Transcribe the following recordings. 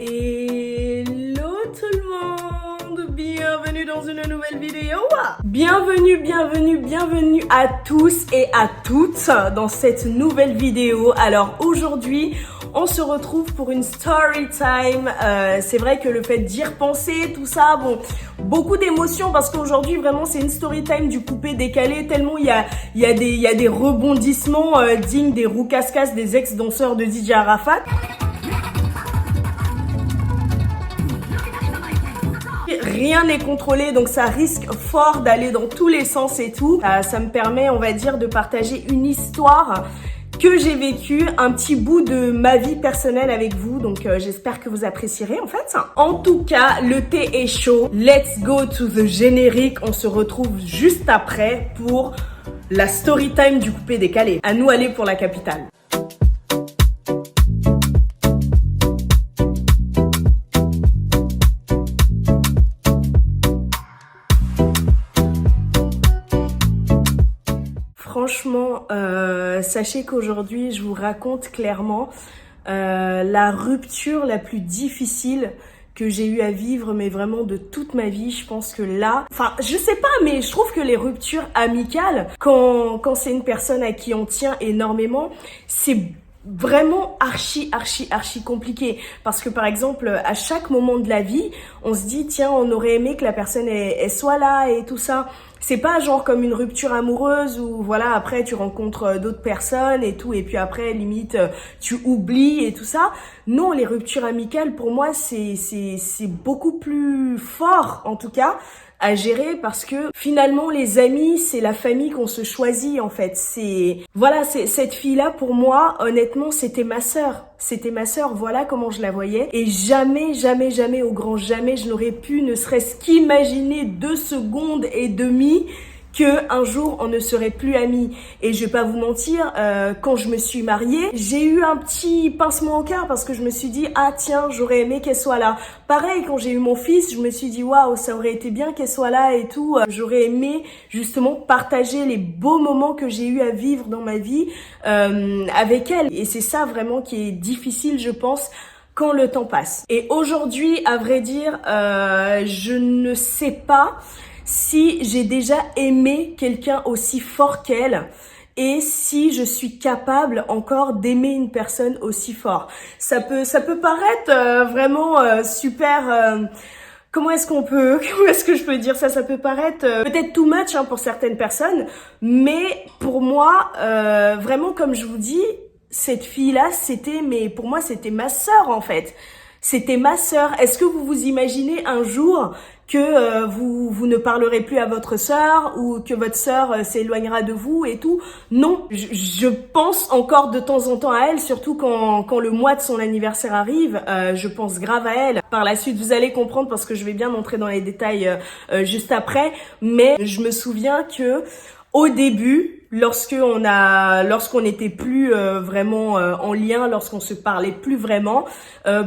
Hello tout le monde, bienvenue dans une nouvelle vidéo. Bienvenue à tous et à toutes dans cette nouvelle vidéo. Alors aujourd'hui, on se retrouve pour une story time. C'est vrai que le fait d'y repenser, tout ça, bon, beaucoup d'émotions parce qu'aujourd'hui vraiment c'est une story time du coupé décalé tellement il y a des rebondissements dignes des roucascas des ex-danseurs de DJ Arafat. Rien n'est contrôlé, donc ça risque fort d'aller dans tous les sens et tout. Ça me permet, on va dire, de partager une histoire que j'ai vécue, un petit bout de ma vie personnelle avec vous. Donc j'espère que vous apprécierez en fait. En tout cas, le thé est chaud. Let's go to the générique. On se retrouve juste après pour la story time du coupé décalé. À nous aller pour la capitale. Franchement, sachez qu'aujourd'hui, je vous raconte clairement la rupture la plus difficile que j'ai eu à vivre, mais vraiment de toute ma vie. Je pense que là, enfin, je sais pas, mais je trouve que les ruptures amicales, quand c'est une personne à qui on tient énormément, c'est vraiment archi compliqué parce que par exemple à chaque moment de la vie on se dit tiens on aurait aimé que la personne elle soit là et tout ça. C'est pas genre comme une rupture amoureuse où voilà après tu rencontres d'autres personnes et tout et puis après limite tu oublies et tout ça. Non, les ruptures amicales pour moi c'est beaucoup plus fort en tout cas à gérer parce que finalement les amis c'est la famille qu'on se choisit en fait. C'est voilà, c'est cette fille là pour moi honnêtement c'était ma sœur, voilà comment je la voyais et jamais au grand jamais je n'aurais pu ne serait-ce qu'imaginer 2 secondes et demie que un jour on ne serait plus amis. Et je vais pas vous mentir, quand je me suis mariée, j'ai eu un petit pincement au cœur parce que je me suis dit ah tiens j'aurais aimé qu'elle soit là. Pareil quand j'ai eu mon fils, je me suis dit waouh ça aurait été bien qu'elle soit là et tout. J'aurais aimé justement partager les beaux moments que j'ai eu à vivre dans ma vie avec elle. Et c'est ça vraiment qui est difficile je pense quand le temps passe. Et aujourd'hui à vrai dire, je ne sais pas si j'ai déjà aimé quelqu'un aussi fort qu'elle et si je suis capable encore d'aimer une personne aussi fort. Ça peut paraître vraiment super... comment est-ce que je peux dire ça? Ça peut paraître peut-être too much pour certaines personnes, mais pour moi, vraiment comme je vous dis, cette fille-là, pour moi, c'était ma sœur en fait. C'était ma sœur. Est-ce que vous vous imaginez un jour que vous ne parlerez plus à votre sœur ou que votre sœur s'éloignera de vous et tout? Non, je pense encore de temps en temps à elle, surtout quand le mois de son anniversaire arrive, je pense grave à elle. Par la suite, vous allez comprendre parce que je vais bien entrer dans les détails juste après, mais je me souviens que au début, lorsqu'on n'était plus vraiment en lien, lorsqu'on se parlait plus vraiment,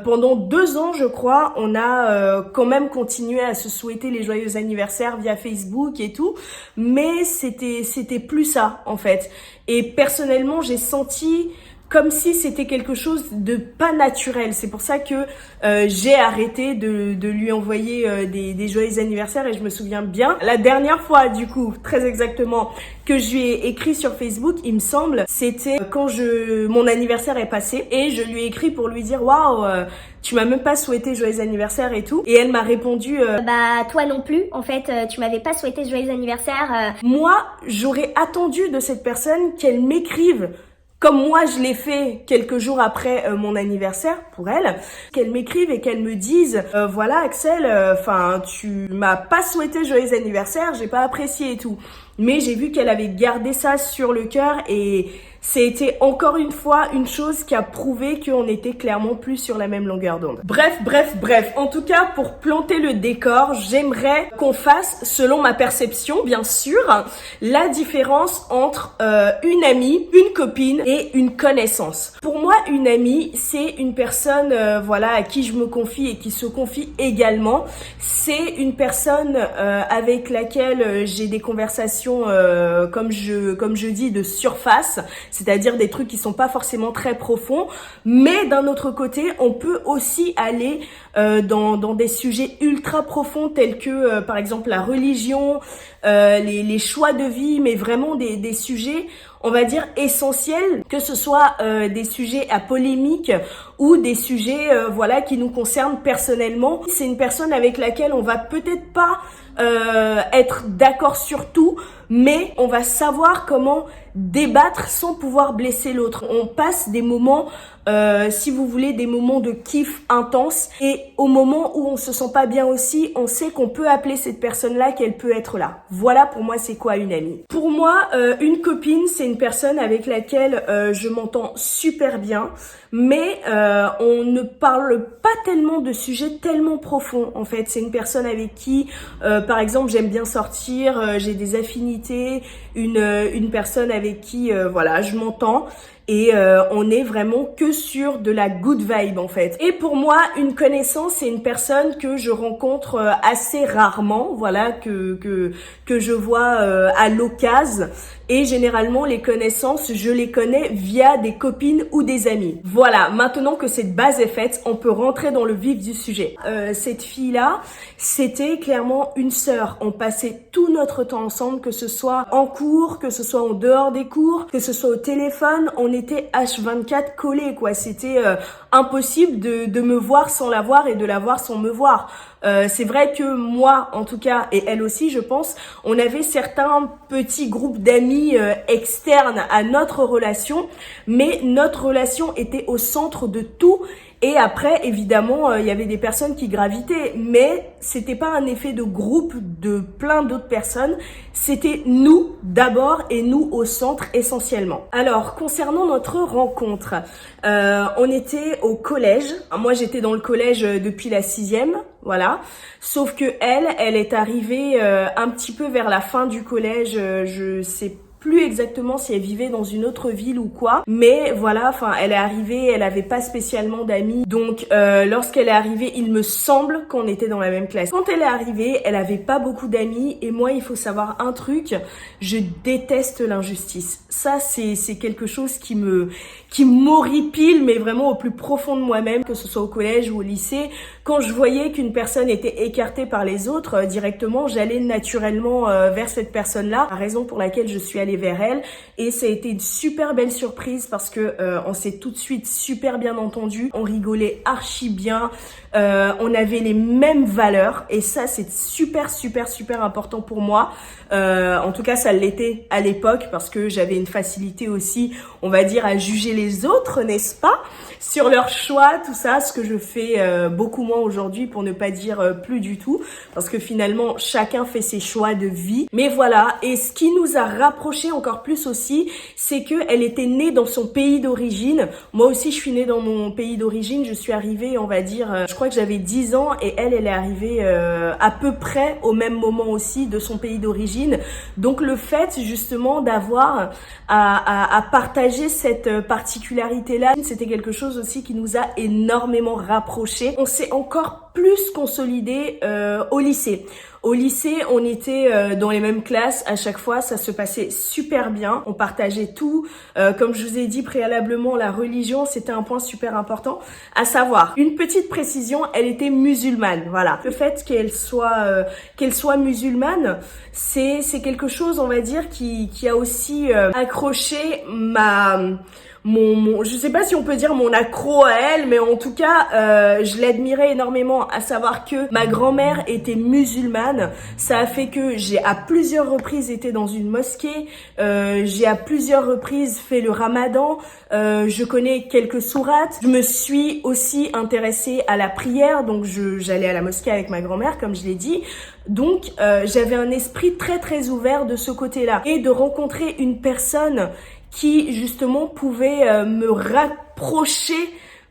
pendant 2 ans, je crois, on a quand même continué à se souhaiter les joyeux anniversaires via Facebook et tout, mais c'était plus ça en fait. Et personnellement, j'ai senti comme si c'était quelque chose de pas naturel. C'est pour ça que j'ai arrêté de lui envoyer des joyeux anniversaires et je me souviens bien. La dernière fois, du coup, très exactement, que je lui ai écrit sur Facebook, il me semble, c'était quand mon anniversaire est passé et je lui ai écrit pour lui dire waouh, tu m'as même pas souhaité joyeux anniversaire et tout. Et elle m'a répondu bah toi non plus, en fait tu m'avais pas souhaité joyeux anniversaire. Moi, j'aurais attendu de cette personne qu'elle m'écrive comme moi je l'ai fait quelques jours après mon anniversaire pour elle, qu'elle m'écrive et qu'elle me dise voilà Axel, tu m'as pas souhaité joyeux anniversaire, j'ai pas apprécié et tout. Mais j'ai vu qu'elle avait gardé ça sur le cœur et c'était encore une fois une chose qui a prouvé qu'on était clairement plus sur la même longueur d'onde. Bref. En tout cas, pour planter le décor, j'aimerais qu'on fasse, selon ma perception, bien sûr, la différence entre une amie, une copine et une connaissance. Pour moi, une amie, c'est une personne, à qui je me confie et qui se confie également. C'est une personne avec laquelle j'ai des conversations relations, comme je dis, de surface, c'est-à-dire des trucs qui sont pas forcément très profonds. Mais d'un autre côté, on peut aussi aller dans des sujets ultra profonds tels que par exemple la religion, les choix de vie, mais vraiment des sujets, on va dire, essentiels, que ce soit des sujets à polémique ou des sujets voilà, qui nous concernent personnellement. C'est une personne avec laquelle on va peut-être pas être d'accord sur tout, mais on va savoir comment débattre sans pouvoir blesser l'autre. On passe des moments, si vous voulez, des moments de kiff intense, et au moment où on se sent pas bien aussi, on sait qu'on peut appeler cette personne-là, qu'elle peut être là. Voilà pour moi c'est quoi une amie. Pour moi, une copine, c'est une personne avec laquelle je m'entends super bien, mais on ne parle pas tellement de sujets tellement profonds. En fait, c'est une personne avec qui, par exemple, j'aime bien sortir, j'ai des affinités, une personne avec qui, voilà, je m'entends. Et on est vraiment que sur de la good vibe en fait. Et pour moi, une connaissance, c'est une personne que je rencontre assez rarement, voilà, que je vois à l'occasion. Et généralement, les connaissances, je les connais via des copines ou des amis. Voilà, maintenant que cette base est faite, on peut rentrer dans le vif du sujet. Cette fille-là, c'était clairement une sœur. On passait tout notre temps ensemble, que ce soit en cours, que ce soit en dehors des cours, que ce soit au téléphone. On était H24 collés, quoi. C'était impossible de me voir sans la voir et de la voir sans me voir. C'est vrai que moi, en tout cas, et elle aussi, je pense, on avait certains petits groupes d'amis externes à notre relation, mais notre relation était au centre de tout. Et après, évidemment, il y avait des personnes qui gravitaient, mais c'était pas un effet de groupe de plein d'autres personnes. C'était nous d'abord et nous au centre essentiellement. Alors, concernant notre rencontre, on était au collège. Moi, j'étais dans le collège depuis la 6e, voilà. Sauf que elle est arrivée un petit peu vers la fin du collège. Je sais plus exactement si elle vivait dans une autre ville ou quoi, mais voilà, enfin, elle est arrivée, elle avait pas spécialement d'amis, donc lorsqu'elle est arrivée, il me semble qu'on était dans la même classe. Quand elle est arrivée, elle avait pas beaucoup d'amis, et moi, il faut savoir un truc, je déteste l'injustice. Ça, c'est quelque chose qui m'horripile, mais vraiment au plus profond de moi-même, que ce soit au collège ou au lycée. Quand je voyais qu'une personne était écartée par les autres, directement, j'allais naturellement vers cette personne-là, la raison pour laquelle je suis allée vers elle, et ça a été une super belle surprise parce que on s'est tout de suite super bien entendu, on rigolait archi bien, on avait les mêmes valeurs, et ça c'est super important pour moi. En tout cas ça l'était à l'époque parce que j'avais une facilité aussi, on va dire, à juger les autres, n'est-ce pas, sur leurs choix, tout ça, ce que je fais beaucoup moins aujourd'hui, pour ne pas dire plus du tout, parce que finalement chacun fait ses choix de vie. Mais voilà, et ce qui nous a rapprochés encore plus aussi, c'est que elle était née dans son pays d'origine. Moi aussi je suis née dans mon pays d'origine, je suis arrivée, on va dire, je crois que j'avais 10 ans, et elle est arrivée à peu près au même moment aussi de son pays d'origine. Donc le fait justement d'avoir à partager cette particularité-là, c'était quelque chose aussi qui nous a énormément rapprochés. On s'est encore plus consolidé au lycée. Au lycée, on était dans les mêmes classes à chaque fois, ça se passait super bien, on partageait tout. Comme je vous ai dit préalablement, la religion, c'était un point super important. À savoir, une petite précision, elle était musulmane, voilà. Le fait qu'elle soit musulmane, c'est quelque chose, on va dire, qui a aussi accroché je sais pas si on peut dire mon accro à elle, mais en tout cas, je l'admirais énormément, à savoir que ma grand-mère était musulmane. Ça a fait que j'ai à plusieurs reprises été dans une mosquée, j'ai à plusieurs reprises fait le ramadan, je connais quelques sourates. Je me suis aussi intéressée à la prière, donc j'allais à la mosquée avec ma grand-mère, comme je l'ai dit. Donc j'avais un esprit très ouvert de ce côté-là, et de rencontrer une personne qui justement pouvait me rapprocher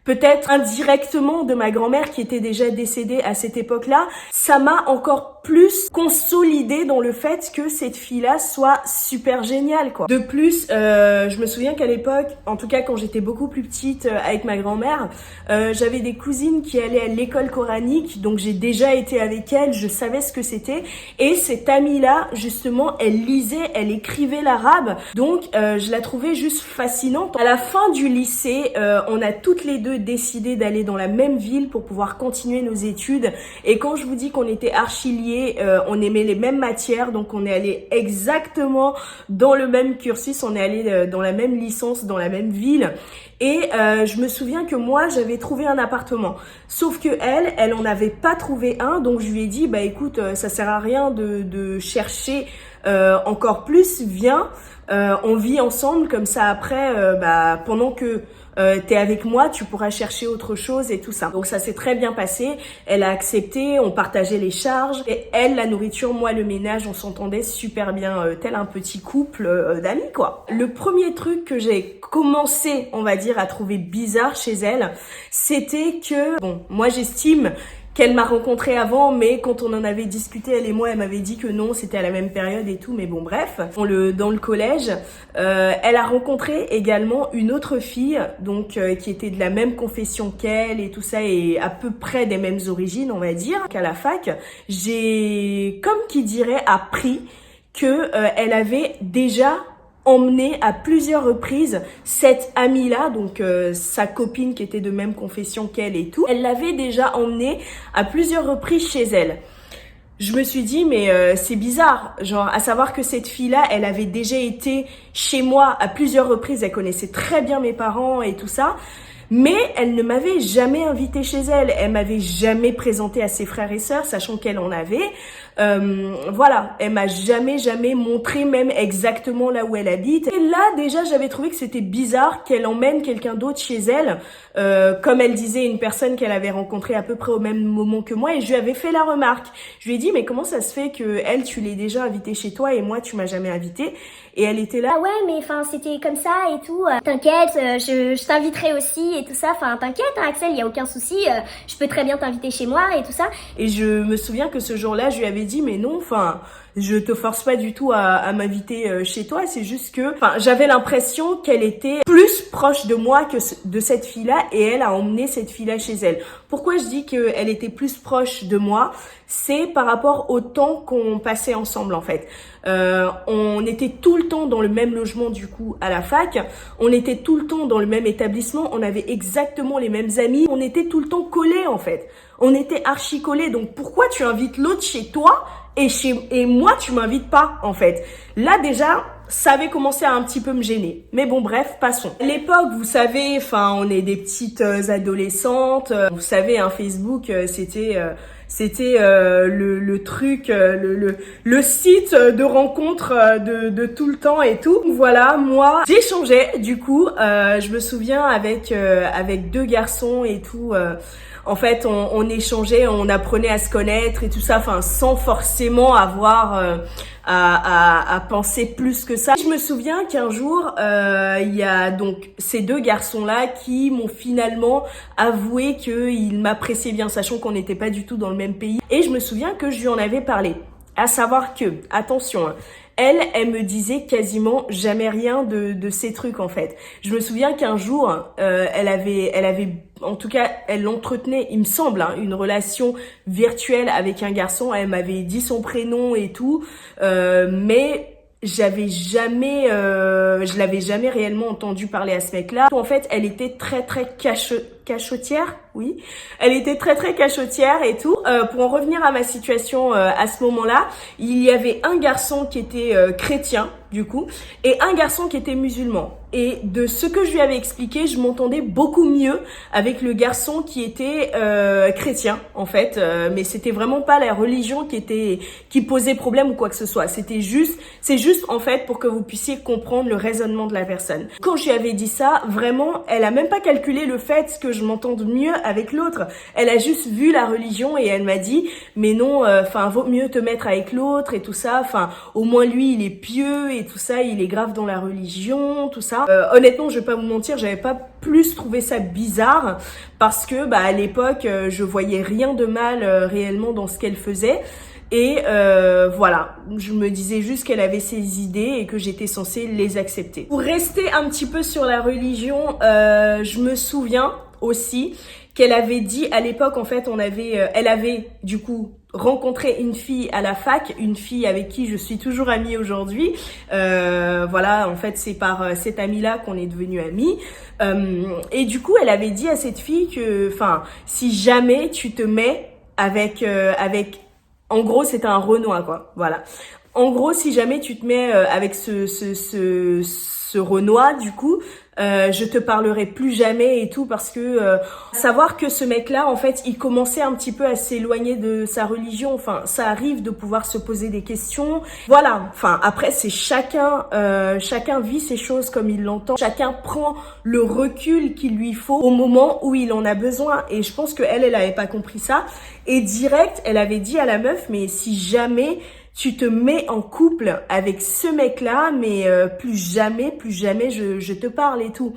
peut-être indirectement de ma grand-mère qui était déjà décédée à cette époque-là, ça m'a encore plus consolidé dans le fait que cette fille-là soit super géniale, quoi. De plus, je me souviens qu'à l'époque, en tout cas quand j'étais beaucoup plus petite avec ma grand-mère, j'avais des cousines qui allaient à l'école coranique, donc j'ai déjà été avec elles, je savais ce que c'était, et cette amie-là, justement, elle lisait, elle écrivait l'arabe, donc je la trouvais juste fascinante. À la fin du lycée, on a toutes les deux décidé d'aller dans la même ville pour pouvoir continuer nos études, et quand je vous dis qu'on était archi liés, on aimait les mêmes matières, donc on est allé exactement dans le même cursus, on est allé dans la même licence, dans la même ville. Et je me souviens que moi, j'avais trouvé un appartement. Sauf que elle en avait pas trouvé un. Donc, je lui ai dit, bah écoute, ça sert à rien de chercher encore plus. Viens, on vit ensemble. Comme ça, après, pendant que t'es avec moi, tu pourras chercher autre chose et tout ça. Donc, ça s'est très bien passé. Elle a accepté, on partageait les charges. Et elle, la nourriture, moi, le ménage, on s'entendait super bien, tel un petit couple d'amis, quoi. Le premier truc que j'ai commencé, on va dire, à trouver bizarre chez elle, c'était que, bon, moi j'estime qu'elle m'a rencontré avant, mais quand on en avait discuté, elle et moi, elle m'avait dit que non, c'était à la même période et tout, mais bon, bref. Dans le collège, elle a rencontré également une autre fille, donc qui était de la même confession qu'elle et tout ça, et à peu près des mêmes origines, on va dire. Qu'à la fac, j'ai, comme qui dirait, appris que elle avait déjà emmené à plusieurs reprises cette amie-là, donc sa copine qui était de même confession qu'elle et tout. Elle l'avait déjà emmenée à plusieurs reprises chez elle. Je me suis dit, mais c'est bizarre, genre à savoir que cette fille-là, elle avait déjà été chez moi à plusieurs reprises, elle connaissait très bien mes parents et tout ça. Mais elle ne m'avait jamais invitée chez elle. Elle m'avait jamais présentée à ses frères et sœurs, sachant qu'elle en avait. Voilà, elle m'a jamais montré même exactement là où elle habite. Et là, déjà, j'avais trouvé que c'était bizarre qu'elle emmène quelqu'un d'autre chez elle. Comme elle disait, une personne qu'elle avait rencontrée à peu près au même moment que moi. Et je lui avais fait la remarque. Je lui ai dit, mais comment ça se fait que elle, tu l'aies déjà invitée chez toi et moi, tu m'as jamais invitée? Et elle était là. Ah ouais, mais enfin, c'était comme ça et tout. T'inquiète, je t'inviterai aussi et tout ça. Enfin, t'inquiète, hein, Axel, y a aucun souci. Je peux très bien t'inviter chez moi et tout ça. Et je me souviens que ce jour-là, je lui avais dit, mais non, enfin, je te force pas du tout à m'inviter chez toi. C'est juste que, enfin, j'avais l'impression qu'elle était plus proche de moi que de cette fille-là, et elle a emmené cette fille-là chez elle. Pourquoi je dis qu'elle était plus proche de moi? C'est par rapport au temps qu'on passait ensemble, en fait. On était tout le temps dans le même logement, du coup, à la fac. On était tout le temps dans le même établissement. On avait exactement les mêmes amis. On était tout le temps collés, en fait. On était archi collés. Donc, pourquoi tu invites l'autre chez toi et moi, tu m'invites pas, en fait? Là, déjà, ça avait commencé à un petit peu me gêner. Mais bon, bref, passons. À l'époque, vous savez, enfin, on est des petites adolescentes. Vous savez, hein, Facebook, c'était le truc, le site de rencontre de tout le temps et tout. Voilà, moi, j'échangeais du coup. Je me souviens avec deux garçons et tout. En fait, on échangeait, on apprenait à se connaître et tout ça, enfin, sans forcément avoir à penser plus que ça. Je me souviens qu'un jour, il y a donc ces deux garçons-là qui m'ont finalement avoué qu'ils m'appréciaient bien, sachant qu'on n'était pas du tout dans le même pays. Et je me souviens que je lui en avais parlé. À savoir que, attention, hein, elle me disait quasiment jamais rien de ces trucs, en fait. Je me souviens qu'un jour, elle avait, en tout cas, elle entretenait, il me semble, hein, une relation virtuelle avec un garçon. Elle m'avait dit son prénom et tout, mais je l'avais jamais réellement entendu parler à ce mec-là. En fait, elle était très cachotière, oui. Elle était très cachotière et tout. Pour en revenir à ma situation à ce moment-là, il y avait un garçon qui était chrétien, du coup, et un garçon qui était musulman. Et de ce que je lui avais expliqué, je m'entendais beaucoup mieux avec le garçon qui était chrétien, en fait. Mais c'était vraiment pas la religion qui posait problème ou quoi que ce soit. C'est juste en fait pour que vous puissiez comprendre le raisonnement de la personne. Quand je lui avais dit ça, vraiment, elle a même pas calculé le fait que je m'entende mieux avec l'autre. Elle a juste vu la religion et elle m'a dit, mais non, enfin, vaut mieux te mettre avec l'autre et tout ça. Enfin, au moins lui, il est pieux et tout ça, il est grave dans la religion, tout ça. ça. Honnêtement, je vais pas vous mentir, j'avais pas plus trouvé ça bizarre parce que à l'époque, je voyais rien de mal réellement dans ce qu'elle faisait. Et voilà, je me disais juste qu'elle avait ses idées et que j'étais censée les accepter. Pour rester un petit peu sur la religion, je me souviens aussi qu'elle avait dit à l'époque, en fait, elle avait du coup rencontré une fille à la fac, une fille avec qui je suis toujours amie aujourd'hui. Voilà, en fait, c'est par cette amie-là qu'on est devenus amis. Et du coup, elle avait dit à cette fille que, enfin, si jamais tu te mets avec en gros, c'était un Renoir, quoi. Voilà. En gros, si jamais tu te mets avec ce Renoir, du coup, je te parlerai plus jamais et tout parce que savoir que ce mec-là, en fait, il commençait un petit peu à s'éloigner de sa religion. Enfin, ça arrive de pouvoir se poser des questions. Voilà. Enfin, après, c'est chacun vit ses choses comme il l'entend. Chacun prend le recul qu'il lui faut au moment où il en a besoin. Et je pense que elle avait pas compris ça. Et direct, elle avait dit à la meuf, mais si jamais tu te mets en couple avec ce mec-là, mais plus jamais je te parle et tout.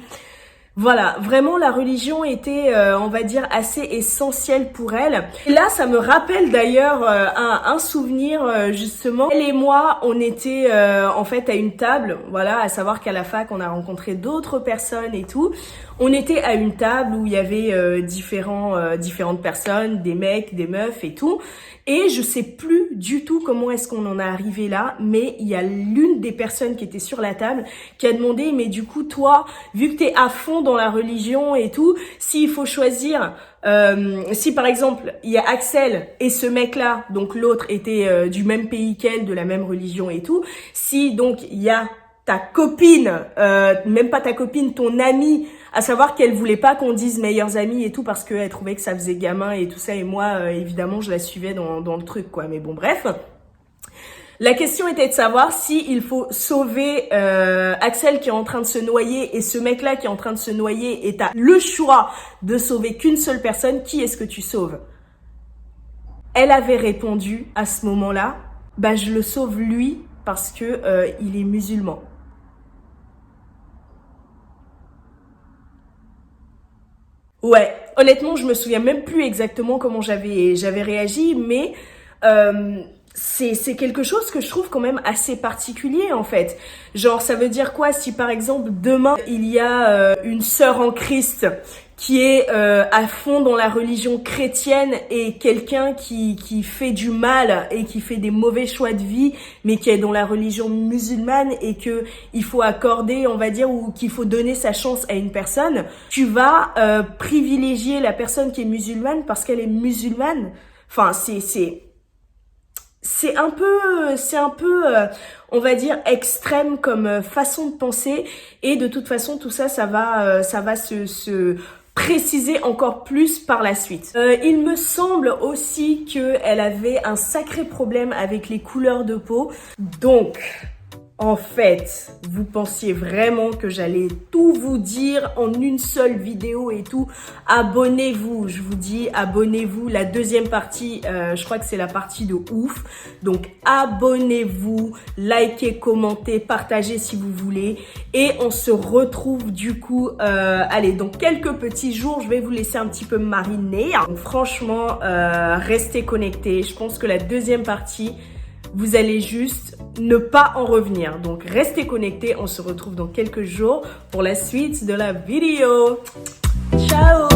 Voilà, vraiment la religion était, on va dire, assez essentielle pour elle. Et là, ça me rappelle d'ailleurs un souvenir justement. Elle et moi, on était en fait à une table, voilà, à savoir qu'à la fac, on a rencontré d'autres personnes et tout. On était à une table où il y avait différentes personnes, des mecs, des meufs et tout. Et je sais plus du tout comment est-ce qu'on en est arrivé là, mais il y a l'une des personnes qui était sur la table qui a demandé, mais du coup, toi, vu que t'es à fond dans la religion et tout, s'il faut choisir, si par exemple, il y a Axel et ce mec-là, donc l'autre était du même pays qu'elle, de la même religion et tout, si donc il y a ta copine, même pas ta copine, ton amie, à savoir qu'elle voulait pas qu'on dise meilleurs amis et tout parce qu'elle trouvait que ça faisait gamin et tout ça, et moi évidemment je la suivais dans le truc quoi, mais bon bref. La question était de savoir si il faut sauver Axel qui est en train de se noyer et ce mec-là qui est en train de se noyer, et t'as le choix de sauver qu'une seule personne, qui est-ce que tu sauves? Elle avait répondu à ce moment-là, je le sauve lui parce que il est musulman. Ouais, honnêtement, je me souviens même plus exactement comment j'avais réagi, mais c'est quelque chose que je trouve quand même assez particulier en fait. Genre, ça veut dire quoi si par exemple demain il y a une sœur en Christ qui est à fond dans la religion chrétienne et quelqu'un qui fait du mal et qui fait des mauvais choix de vie, mais qui est dans la religion musulmane, et que il faut accorder, on va dire, ou qu'il faut donner sa chance à une personne, tu vas privilégier la personne qui est musulmane parce qu'elle est musulmane. Enfin, c'est un peu, on va dire, extrême comme façon de penser, et de toute façon tout ça, ça va se préciser encore plus par la suite. Il me semble aussi que elle avait un sacré problème avec les couleurs de peau. Donc, en fait, vous pensiez vraiment que j'allais tout vous dire en une seule vidéo et tout. Abonnez-vous, je vous dis, abonnez-vous. La deuxième partie, je crois que c'est la partie de ouf. Donc, abonnez-vous, likez, commentez, partagez si vous voulez. Et on se retrouve du coup, allez, dans quelques petits jours. Je vais vous laisser un petit peu mariner. Donc, franchement, restez connectés. Je pense que la deuxième partie, vous allez juste ne pas en revenir. Donc, restez connectés. On se retrouve dans quelques jours pour la suite de la vidéo. Ciao!